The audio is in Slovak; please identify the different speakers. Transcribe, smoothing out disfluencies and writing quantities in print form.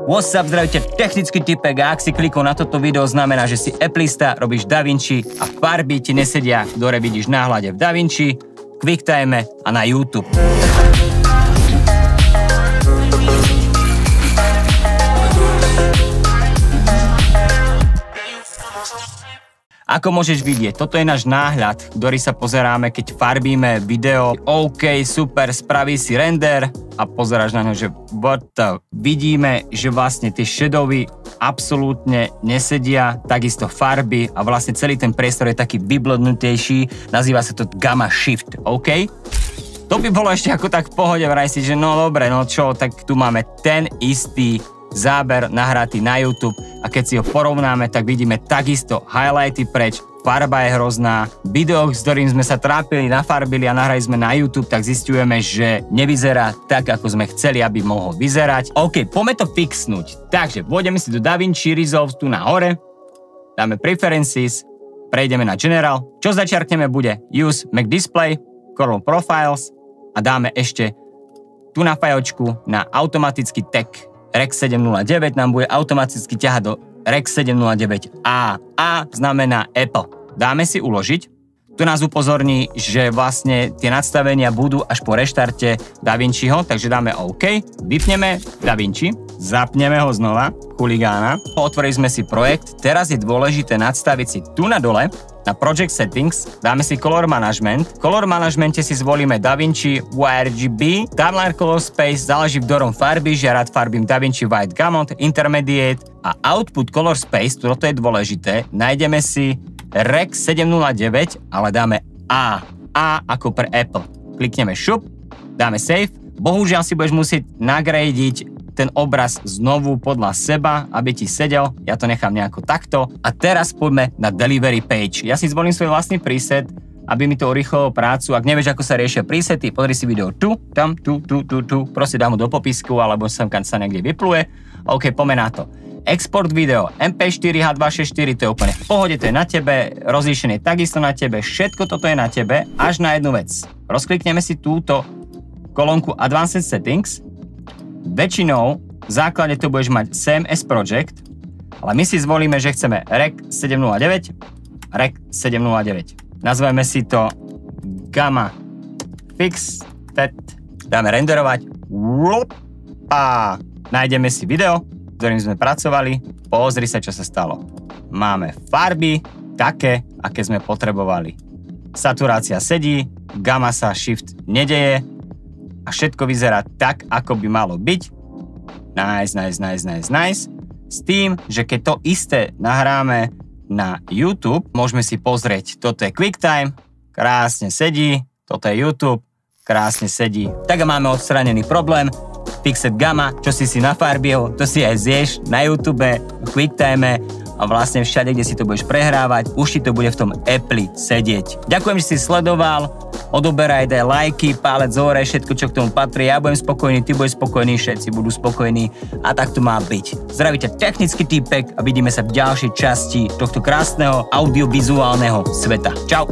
Speaker 1: What's up, zdravíte, technický typek a ak si klikol na toto video, znamená, že si Applista, robíš DaVinci a farby ti nesedia, ktoré vidíš na hľade v DaVinci, QuickTime a na YouTube. Ako môžeš vidieť, toto je náš náhľad, ktorý sa pozeráme, keď farbíme video. OK, super, spraví si render a pozeráš na ňo, že what the... Vidíme, že vlastne tie shadowy absolútne nesedia, takisto farby a vlastne celý ten priestor je taký vyblodnutejší. Nazýva sa to Gamma Shift, OK? To by bolo ešte ako tak v pohode, vraj si, že no dobre, no čo, tak tu máme ten istý záber nahratý na YouTube a keď si ho porovnáme, tak vidíme takisto highlighty preč, farba je hrozná, video, s ktorým sme sa trápili, nafarbili a nahrali sme na YouTube, tak zisťujeme, že nevyzerá tak, ako sme chceli, aby mohol vyzerať. OK, poďme to fixnúť. Takže vôjdeme si do DaVinci Resolve tu na hore, dáme Preferences, prejdeme na General, čo začiarkneme bude Use Mac Display, Color Profiles a dáme ešte tu na fajočku na automatický tag Rec 709 nám bude automaticky ťahať do Rec 709A. A znamená Apple. Dáme si uložiť. Tu nás upozorní, že vlastne tie nadstavenia budú až po reštarte DaVinciho, takže dáme OK. Vypneme DaVinci, zapneme ho znova, chuligána. Otvorili sme si projekt. Teraz je dôležité nadstaviť si tu na dole na Project Settings, dáme si Color Management. V Color Managemente si zvolíme DaVinci YRGB, Timeline Color Space, záleží v ktorom farby, že ja rád farbím DaVinci White Gamut, Intermediate a Output Color Space, toto je dôležité, nájdeme si Rec 709, ale dáme A. A ako pre Apple. Klikneme šup, dáme Save. Bohužiaľ si budeš musieť nagradiť ten obraz znovu podľa seba, aby ti sedel. Ja to nechám nejako takto. A teraz poďme na Delivery Page. Ja si zvolím svoj vlastný preset, aby mi to urýchlilo prácu. Ak nevieš, ako sa riešia presety, pozri si video tu, tam, tu. Proste dám ho do popisku, alebo sem sa niekde vypluje. OK, poďme na to. Export video, MP4, H264, to je úplne v pohode, to je na tebe, rozlíšenie takisto na tebe, všetko toto je na tebe, až na jednu vec. Rozklikneme si túto kolónku Advanced Settings. Väčšinou v základe tu budeš mať CMS Project, ale my si zvolíme, že chceme Rec 709, Rec 709. Nazveme si to Gamma Fix, dáme renderovať a nájdeme si video, s ktorým sme pracovali, pozri sa, čo sa stalo. Máme farby také, aké sme potrebovali. Saturácia sedí, gamma sa shift nedeje a všetko vyzerá tak, ako by malo byť. Nice. S tým, že keď to isté nahráme na YouTube, môžeme si pozrieť, toto je QuickTime, krásne sedí, toto je YouTube, krásne sedí. Tak máme odstranený problém. Fixed Gamma, čo si nafarbil, to si aj zješ na YouTube, QuickTime a vlastne všade, kde si to budeš prehrávať, už ti to bude v tom Appli sedieť. Ďakujem, že si sledoval, odoberaj, daj lajky, palec hore, všetko, čo k tomu patrí. Ja budem spokojný, ty budeš spokojný, všetci budú spokojní a tak to má byť. Zdravíte, technický týpek a vidíme sa v ďalšej časti tohto krásneho audiovizuálneho sveta. Čau!